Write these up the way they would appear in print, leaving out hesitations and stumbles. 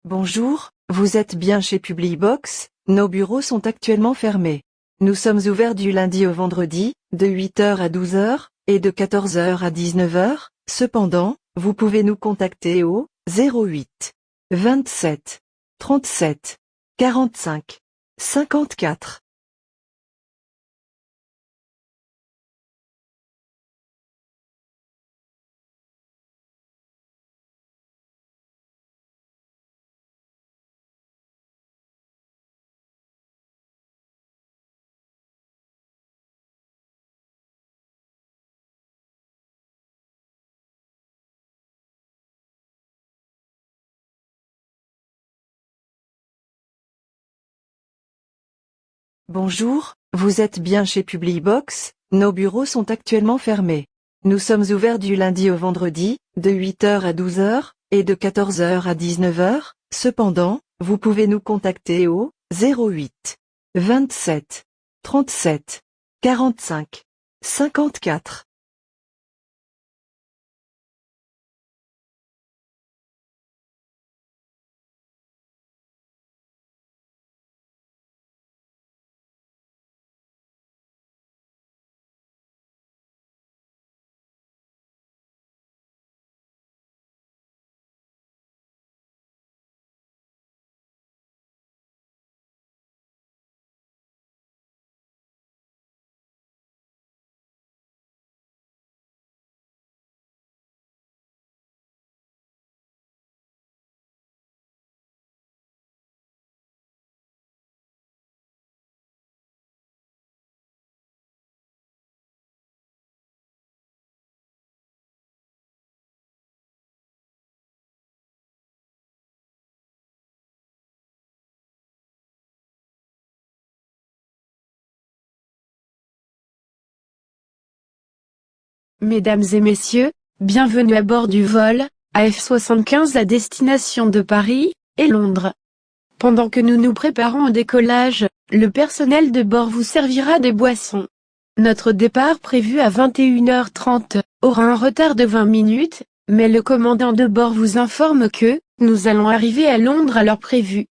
Bonjour, vous êtes bien chez Publibox, nos bureaux sont actuellement fermés. Nous sommes ouverts du lundi au vendredi, de 8 heures à 12 heures, et de 14 heures à 19 heures. Cependant, vous pouvez nous contacter au 08 27 37 45 54. Bonjour, vous êtes bien chez Publibox, nos bureaux sont actuellement fermés. Nous sommes ouverts du lundi au vendredi, de 8 heures à 12 heures, et de 14 heures à 19 heures. Cependant, vous pouvez nous contacter au 08 27 37 45 54. Mesdames et messieurs, bienvenue à bord du vol AF75 à destination de Paris et Londres. Pendant que nous nous préparons au décollage, le personnel de bord vous servira des boissons. Notre départ prévu à 21h30 aura un retard de 20 minutes, mais le commandant de bord vous informe que nous allons arriver à Londres à l'heure prévue.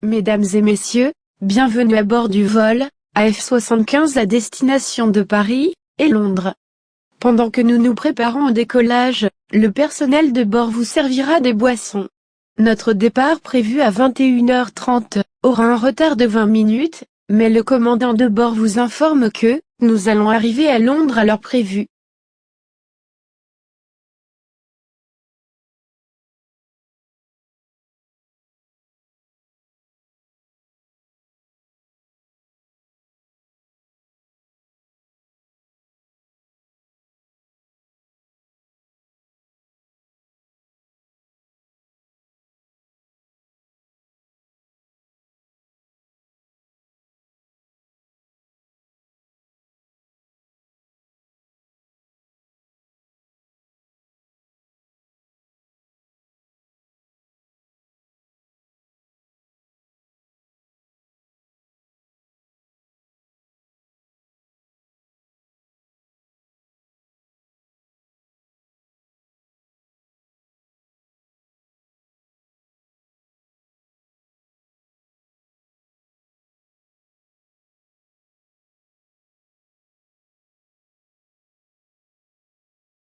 Mesdames et messieurs, bienvenue à bord du vol AF75 à destination de Paris et Londres. Pendant que nous nous préparons au décollage, le personnel de bord vous servira des boissons. Notre départ prévu à 21h30 aura un retard de 20 minutes, mais le commandant de bord vous informe que nous allons arriver à Londres à l'heure prévue.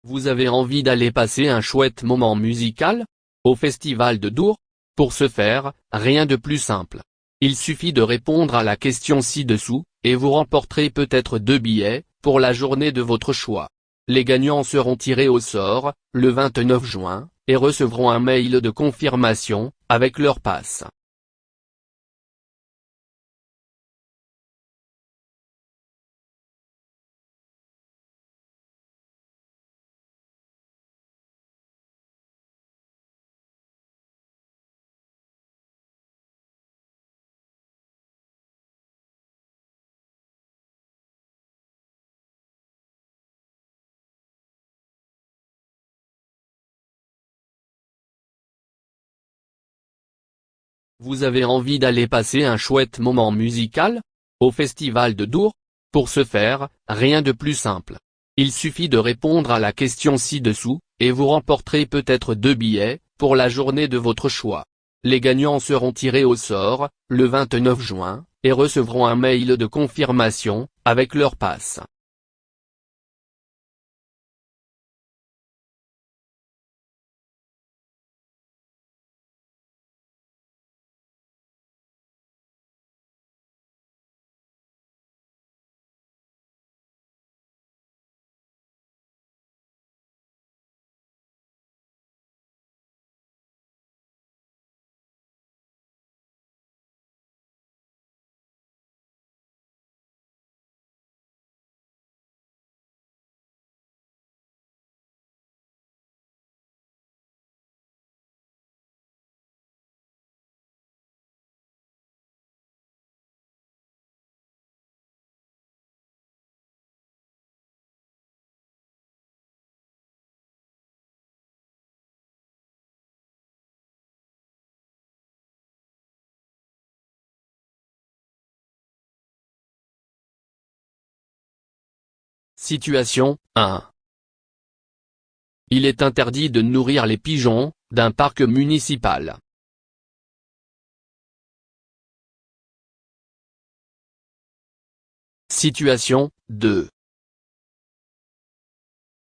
Vous avez envie d'aller passer un chouette moment musical au Festival de Dour? Pour ce faire, rien de plus simple. Il suffit de répondre à la question ci-dessous, et vous remporterez peut-être 2 billets pour la journée de votre choix. Les gagnants seront tirés au sort le 29 juin, et recevront un mail de confirmation avec leur passe. Vous avez envie d'aller passer un chouette moment musical au Festival de Dour? Pour ce faire, rien de plus simple. Il suffit de répondre à la question ci-dessous, et vous remporterez peut-être 2 billets pour la journée de votre choix. Les gagnants seront tirés au sort le 29 juin, et recevront un mail de confirmation avec leur passe. Situation 1. Il est interdit de nourrir les pigeons d'un parc municipal. Situation 2.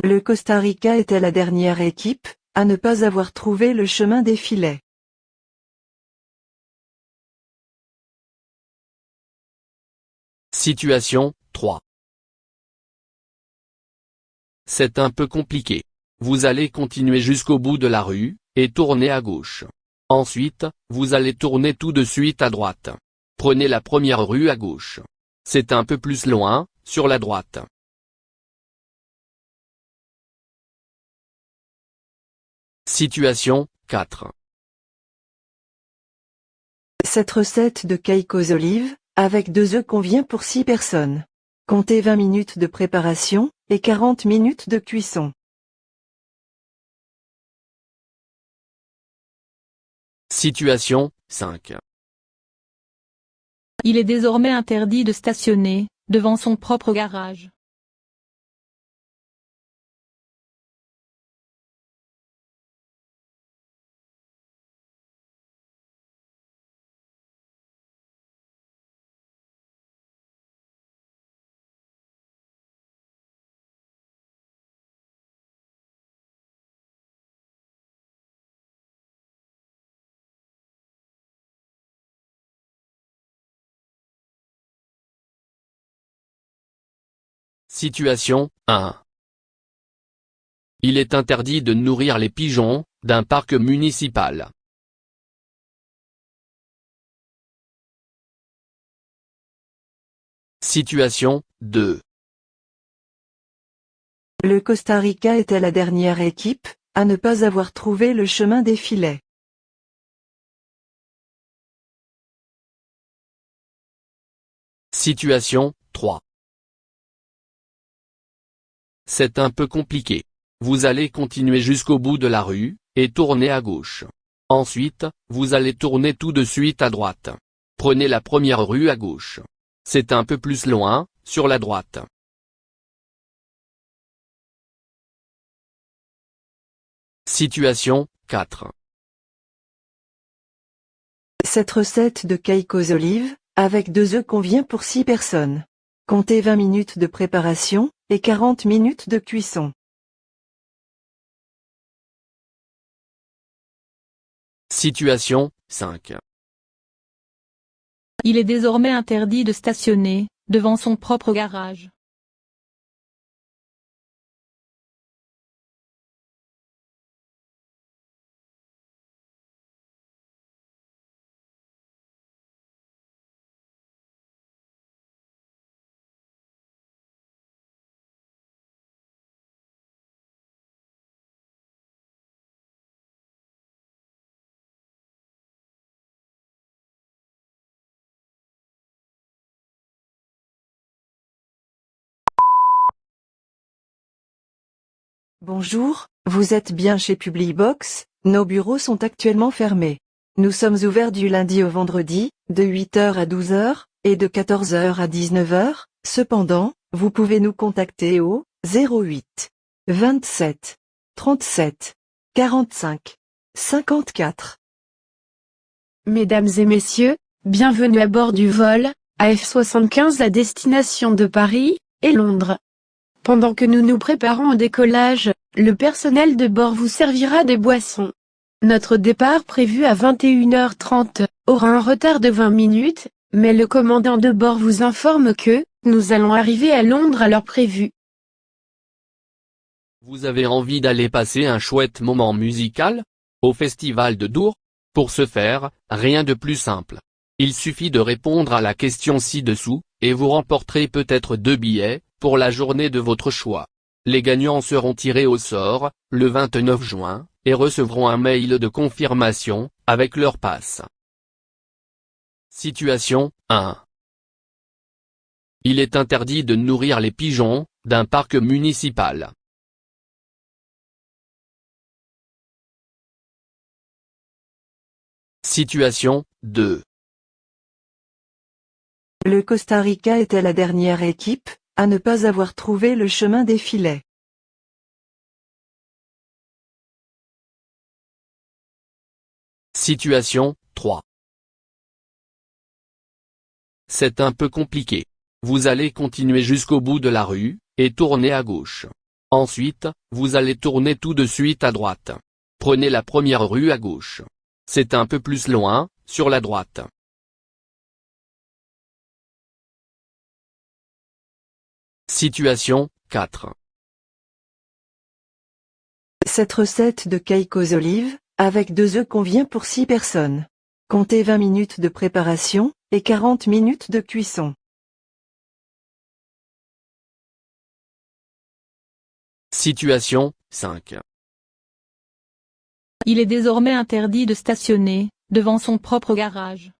Le Costa Rica était la dernière équipe à ne pas avoir trouvé le chemin des filets. Situation 3. C'est un peu compliqué. Vous allez continuer jusqu'au bout de la rue, et tourner à gauche. Ensuite, vous allez tourner tout de suite à droite. Prenez la première rue à gauche. C'est un peu plus loin, sur la droite. Situation 4. Cette recette de cake aux olives, avec 2 œufs convient pour 6 personnes. Comptez 20 minutes de préparation, et 40 minutes de cuisson. Situation 5. Il est désormais interdit de stationner devant son propre garage. Situation 1. Il est interdit de nourrir les pigeons d'un parc municipal. Situation 2. Le Costa Rica était la dernière équipe à ne pas avoir trouvé le chemin des filets. Situation 3. C'est un peu compliqué. Vous allez continuer jusqu'au bout de la rue, et tourner à gauche. Ensuite, vous allez tourner tout de suite à droite. Prenez la première rue à gauche. C'est un peu plus loin, sur la droite. Situation 4. Cette recette de cake aux olives, avec 2 œufs convient pour 6 personnes. Comptez 20 minutes de préparation, et 40 minutes de cuisson. Situation 5. Il est désormais interdit de stationner devant son propre garage. Bonjour, vous êtes bien chez Publibox, nos bureaux sont actuellement fermés. Nous sommes ouverts du lundi au vendredi, de 8h à 12h, et de 14h à 19h, cependant, vous pouvez nous contacter au 08 27 37 45 54. Mesdames et messieurs, bienvenue à bord du vol AF75 à destination de Paris et Londres. Pendant que nous nous préparons au décollage, le personnel de bord vous servira des boissons. Notre départ prévu à 21h30 aura un retard de 20 minutes, mais le commandant de bord vous informe que nous allons arriver à Londres à l'heure prévue. Vous avez envie d'aller passer un chouette moment musical au Festival de Dour? Pour ce faire, rien de plus simple. Il suffit de répondre à la question ci-dessous, et vous remporterez peut-être 2 billets pour la journée de votre choix. Les gagnants seront tirés au sort le 29 juin, et recevront un mail de confirmation avec leur passe. Situation 1. Il est interdit de nourrir les pigeons d'un parc municipal. Situation 2. Le Costa Rica était la dernière équipe à ne pas avoir trouvé le chemin des filets. Situation 3. C'est un peu compliqué. Vous allez continuer jusqu'au bout de la rue, et tourner à gauche. Ensuite, vous allez tourner tout de suite à droite. Prenez la première rue à gauche. C'est un peu plus loin, sur la droite. Situation 4. Cette recette de cake aux olives, avec 2 œufs convient pour 6 personnes. Comptez 20 minutes de préparation, et 40 minutes de cuisson. Situation 5. Il est désormais interdit de stationner devant son propre garage.